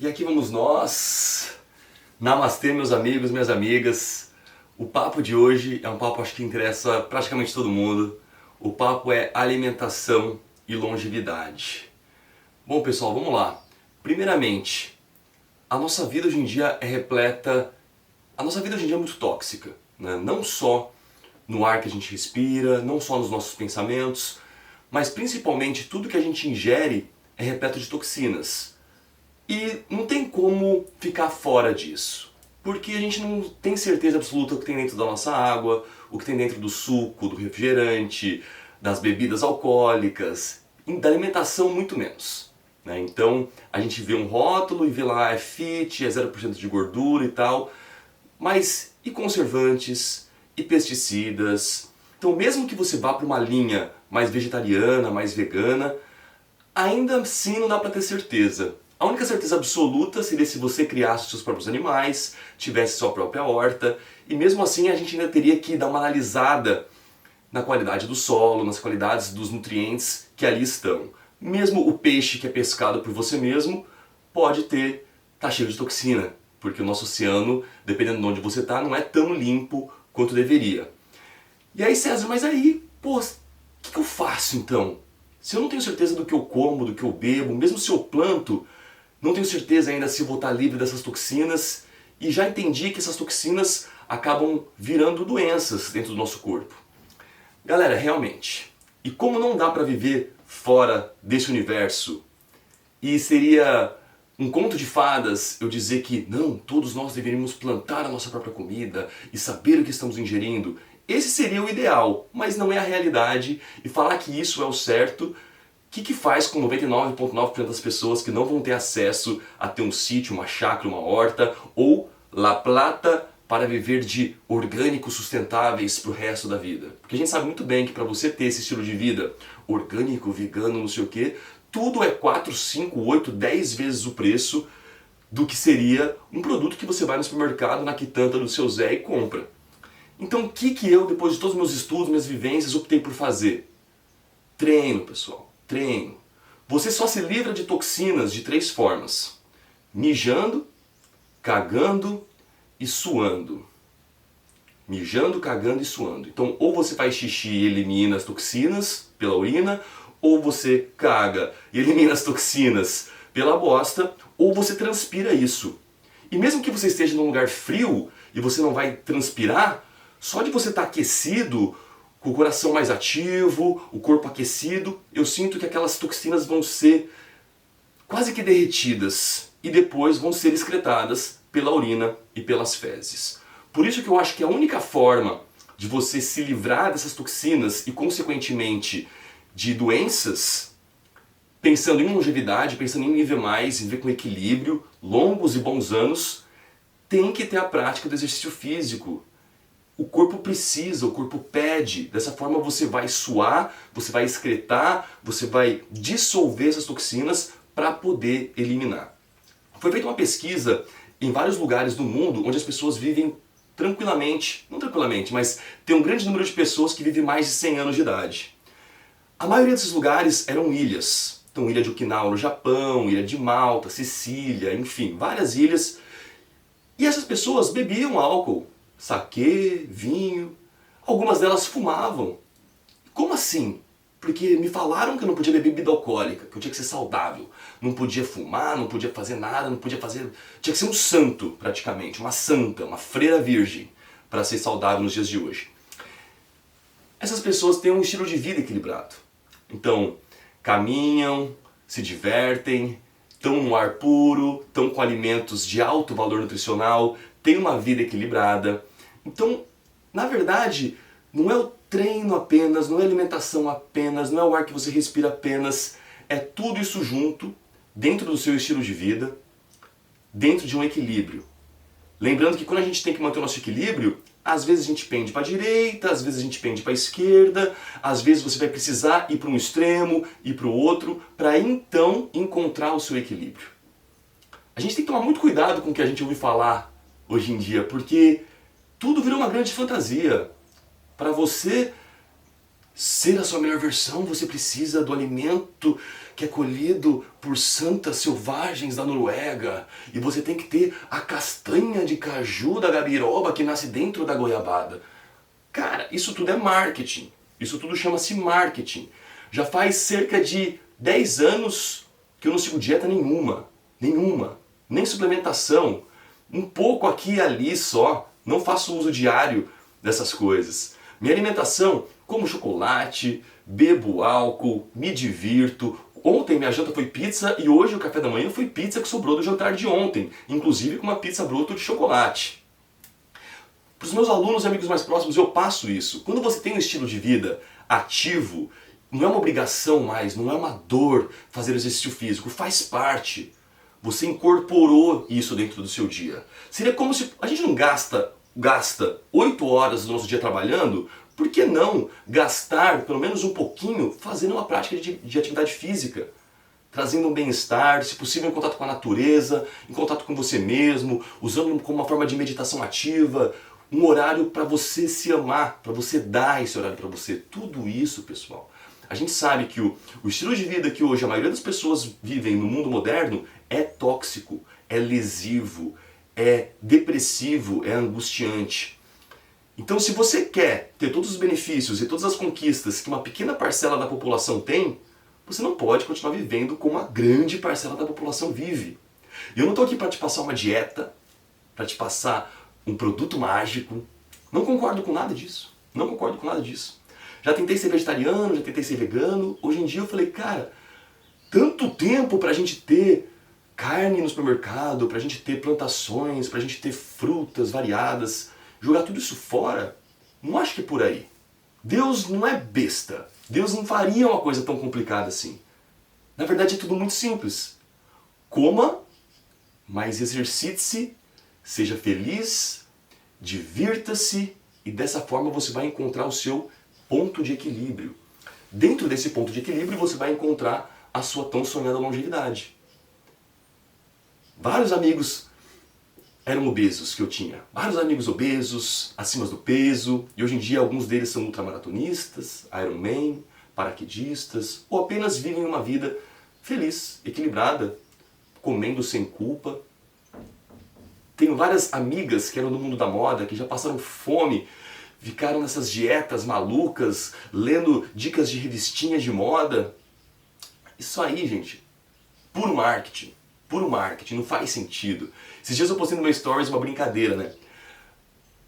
E aqui vamos nós. Namastê, meus amigos, minhas amigas. O papo de hoje é um papo acho que interessa praticamente todo mundo. O papo é alimentação e longevidade. Bom, pessoal, vamos lá. Primeiramente, a nossa vida hoje em dia é repleta... A nossa vida hoje em dia é muito tóxica, né? Não só no ar que a gente respira, não só nos nossos pensamentos, mas principalmente tudo que a gente ingere é repleto de toxinas. E não tem como ficar fora disso, porque a gente não tem certeza absoluta o que tem dentro da nossa água, o que tem dentro do suco, do refrigerante, das bebidas alcoólicas, da alimentação muito menos, né? Então a gente vê um rótulo e vê lá é fit, é 0% de gordura e tal, mas e conservantes, e pesticidas? Então mesmo que você vá para uma linha mais vegetariana, mais vegana, ainda assim não dá para ter certeza. A única certeza absoluta seria se você criasse os seus próprios animais, tivesse sua própria horta, e mesmo assim a gente ainda teria que dar uma analisada na qualidade do solo, nas qualidades dos nutrientes que ali estão. Mesmo o peixe que é pescado por você mesmo pode tá cheio de toxina, porque o nosso oceano, dependendo de onde você está, não é tão limpo quanto deveria. E aí, César, mas aí, pô, o que eu faço então? Se eu não tenho certeza do que eu como, do que eu bebo, mesmo se eu planto, não tenho certeza ainda se eu vou estar livre dessas toxinas, e já entendi que essas toxinas acabam virando doenças dentro do nosso corpo. Galera, realmente, e como não dá para viver fora desse universo, e seria um conto de fadas eu dizer que não, todos nós deveríamos plantar a nossa própria comida e saber o que estamos ingerindo, esse seria o ideal, mas não é a realidade, e falar que isso é o certo, o que faz com 99,9% das pessoas que não vão ter acesso a ter um sítio, uma chácara, uma horta, ou La Plata para viver de orgânicos sustentáveis para o resto da vida? Porque a gente sabe muito bem que para você ter esse estilo de vida orgânico, vegano, não sei o que, tudo é 4, 5, 8, 10 vezes o preço do que seria um produto que você vai no supermercado, na quitanda do seu Zé e compra. Então o que eu, depois de todos os meus estudos, minhas vivências, optei por fazer? Treino, pessoal. Treino. Você só se livra de toxinas de 3 formas: mijando, cagando e suando. Mijando, cagando e suando. Então ou você faz xixi e elimina as toxinas pela urina, ou você caga e elimina as toxinas pela bosta, ou você transpira isso. E mesmo que você esteja num lugar frio e você não vai transpirar, só de você estar aquecido, com o coração mais ativo, o corpo aquecido, eu sinto que aquelas toxinas vão ser quase que derretidas e depois vão ser excretadas pela urina e pelas fezes. Por isso que eu acho que a única forma de você se livrar dessas toxinas e consequentemente de doenças, pensando em longevidade, pensando em viver mais, viver com equilíbrio, longos e bons anos, tem que ter a prática do exercício físico. O corpo precisa, o corpo pede. Dessa forma você vai suar, você vai excretar, você vai dissolver essas toxinas para poder eliminar. Foi feita uma pesquisa em vários lugares do mundo onde as pessoas vivem tranquilamente, não tranquilamente, mas tem um grande número de pessoas que vivem mais de 100 anos de idade. A maioria desses lugares eram ilhas. Então, ilha de Okinawa no Japão, ilha de Malta, Sicília, enfim, várias ilhas. E essas pessoas bebiam álcool. Saquê, vinho, algumas delas fumavam. Como assim? Porque me falaram que eu não podia beber bebida alcoólica, que eu tinha que ser saudável. Não podia fumar, não podia fazer nada, não podia fazer... Tinha que ser um santo, praticamente, uma santa, uma freira virgem, para ser saudável nos dias de hoje. Essas pessoas têm um estilo de vida equilibrado. Então, caminham, se divertem, estão no ar puro, estão com alimentos de alto valor nutricional, têm uma vida equilibrada. Então, na verdade, não é o treino apenas, não é a alimentação apenas, não é o ar que você respira apenas, é tudo isso junto, dentro do seu estilo de vida, dentro de um equilíbrio. Lembrando que quando a gente tem que manter o nosso equilíbrio, às vezes a gente pende para a direita, às vezes a gente pende para a esquerda, às vezes você vai precisar ir para um extremo, ir para o outro, para então encontrar o seu equilíbrio. A gente tem que tomar muito cuidado com o que a gente ouve falar hoje em dia, porque tudo virou uma grande fantasia. Para você ser a sua melhor versão, você precisa do alimento que é colhido por santas selvagens da Noruega, e você tem que ter a castanha de caju da gabiroba que nasce dentro da goiabada. Cara, isso tudo é marketing. Isso tudo chama-se marketing. Já faz cerca de 10 anos que eu não sigo dieta nenhuma. Nenhuma. Nem suplementação. Um pouco aqui e ali só. Não faço uso diário dessas coisas. Minha alimentação, como chocolate, bebo álcool, me divirto. Ontem minha janta foi pizza e hoje o café da manhã foi pizza que sobrou do jantar de ontem. Inclusive com uma pizza bruto de chocolate. Para os meus alunos e amigos mais próximos eu passo isso. Quando você tem um estilo de vida ativo, não é uma obrigação mais, não é uma dor fazer exercício físico, faz parte. Você incorporou isso dentro do seu dia. Seria como se a gente não gasta 8 horas do nosso dia trabalhando, por que não gastar pelo menos um pouquinho fazendo uma prática de atividade física? Trazendo um bem-estar, se possível em contato com a natureza, em contato com você mesmo, usando como uma forma de meditação ativa, um horário para você se amar, para você dar esse horário para você. Tudo isso, pessoal. A gente sabe que o estilo de vida que hoje a maioria das pessoas vivem no mundo moderno é tóxico, é lesivo, é depressivo, é angustiante. Então, se você quer ter todos os benefícios e todas as conquistas que uma pequena parcela da população tem, você não pode continuar vivendo como a grande parcela da população vive. E eu não estou aqui para te passar uma dieta, para te passar um produto mágico. Não concordo com nada disso. Não concordo com nada disso. Já tentei ser vegetariano, já tentei ser vegano. Hoje em dia eu falei, cara, tanto tempo pra gente ter carne no supermercado, pra gente ter plantações, pra gente ter frutas variadas, jogar tudo isso fora, não acho que é por aí. Deus não é besta. Deus não faria uma coisa tão complicada assim. Na verdade é tudo muito simples. Coma, mas exercite-se, seja feliz, divirta-se e dessa forma você vai encontrar o seu ponto de equilíbrio. Dentro desse ponto de equilíbrio você vai encontrar a sua tão sonhada longevidade. Vários amigos eram obesos que eu tinha. Vários amigos obesos, acima do peso, e hoje em dia alguns deles são ultramaratonistas, Ironman, paraquedistas, ou apenas vivem uma vida feliz, equilibrada, comendo sem culpa. Tenho várias amigas que eram do mundo da moda, que já passaram fome, ficaram nessas dietas malucas, lendo dicas de revistinhas de moda. Isso aí, gente, puro marketing. Puro marketing, não faz sentido. Esses dias eu postei no meu stories uma brincadeira, né?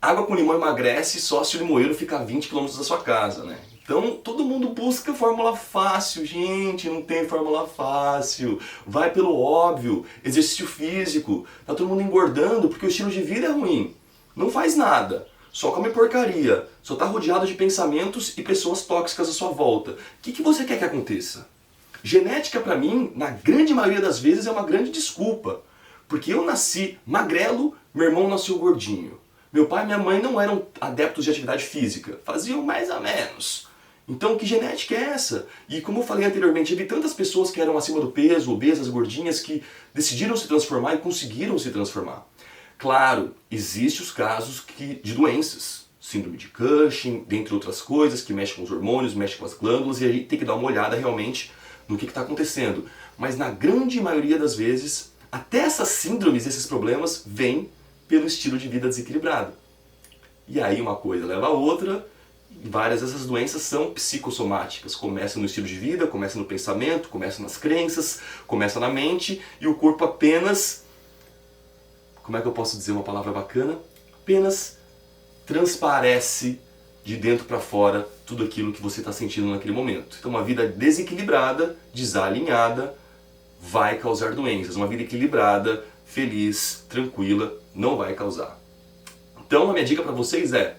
Água com limão emagrece só se o limoeiro ficar a 20 km da sua casa, né? Então todo mundo busca fórmula fácil, gente, não tem fórmula fácil. Vai pelo óbvio, exercício físico. Tá todo mundo engordando porque o estilo de vida é ruim. Não faz nada, só come porcaria, só tá rodeado de pensamentos e pessoas tóxicas à sua volta. O que você quer que aconteça? Genética pra mim, na grande maioria das vezes, é uma grande desculpa. Porque eu nasci magrelo, meu irmão nasceu gordinho. Meu pai e minha mãe não eram adeptos de atividade física, faziam mais ou menos. Então, que genética é essa? E como eu falei anteriormente, eu vi tantas pessoas que eram acima do peso, obesas, gordinhas, que decidiram se transformar e conseguiram se transformar. Claro, existem os casos de doenças, síndrome de Cushing, dentre outras coisas, que mexem com os hormônios, mexem com as glândulas, e aí tem que dar uma olhada realmente no que está acontecendo. Mas na grande maioria das vezes, até essas síndromes, esses problemas, vêm pelo estilo de vida desequilibrado. E aí uma coisa leva a outra, e várias dessas doenças são psicossomáticas. Começa no estilo de vida, começa no pensamento, começa nas crenças, começa na mente, e o corpo apenas, como é que eu posso dizer uma palavra bacana? Apenas transparece de dentro para fora tudo aquilo que você está sentindo naquele momento. Então uma vida desequilibrada, desalinhada, vai causar doenças. Uma vida equilibrada, feliz, tranquila, não vai causar. Então a minha dica para vocês é,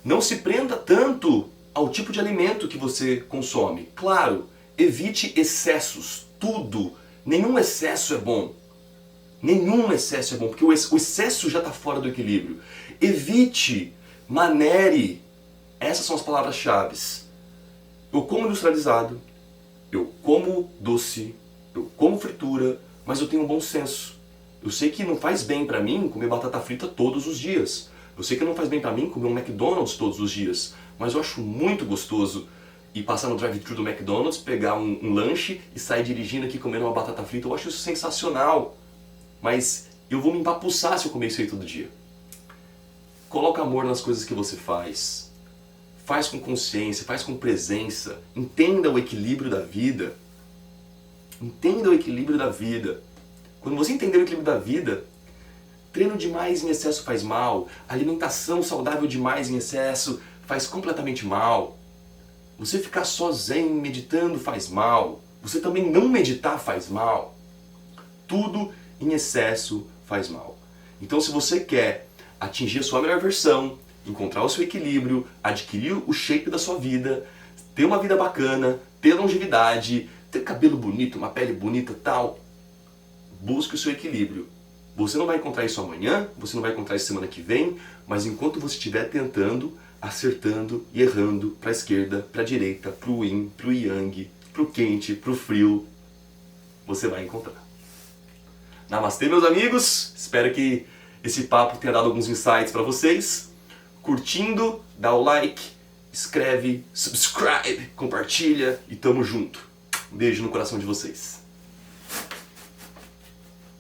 não se prenda tanto ao tipo de alimento que você consome. Claro, evite excessos, tudo. Nenhum excesso é bom. Nenhum excesso é bom, porque o excesso já está fora do equilíbrio. Evite, manere. Essas são as palavras-chave. Eu como industrializado, eu como doce, eu como fritura, mas eu tenho um bom senso. Eu sei que não faz bem pra mim comer batata frita todos os dias. Eu sei que não faz bem pra mim comer um McDonald's todos os dias. Mas eu acho muito gostoso e passar no drive-thru do McDonald's, pegar um lanche e sair dirigindo aqui comendo uma batata frita. Eu acho isso sensacional, mas eu vou me empapuçar se eu comer isso aí todo dia. Coloca amor nas coisas que você faz. Faz com consciência, faz com presença. Entenda o equilíbrio da vida. Entenda o equilíbrio da vida. Quando você entender o equilíbrio da vida, treino demais em excesso faz mal. Alimentação saudável demais em excesso faz completamente mal. Você ficar só zen meditando faz mal. Você também não meditar faz mal. Tudo em excesso faz mal. Então, se você quer atingir a sua melhor versão, encontrar o seu equilíbrio, adquirir o shape da sua vida, ter uma vida bacana, ter longevidade, ter cabelo bonito, uma pele bonita e tal, busque o seu equilíbrio. Você não vai encontrar isso amanhã, você não vai encontrar isso semana que vem, mas enquanto você estiver tentando, acertando e errando para a esquerda, para a direita, para o yin, para o yang, para o quente, para o frio, você vai encontrar. Namastê, meus amigos! Espero que esse papo tenha dado alguns insights para vocês. Curtindo, dá o like, escreve, subscribe, compartilha e tamo junto. Um beijo no coração de vocês.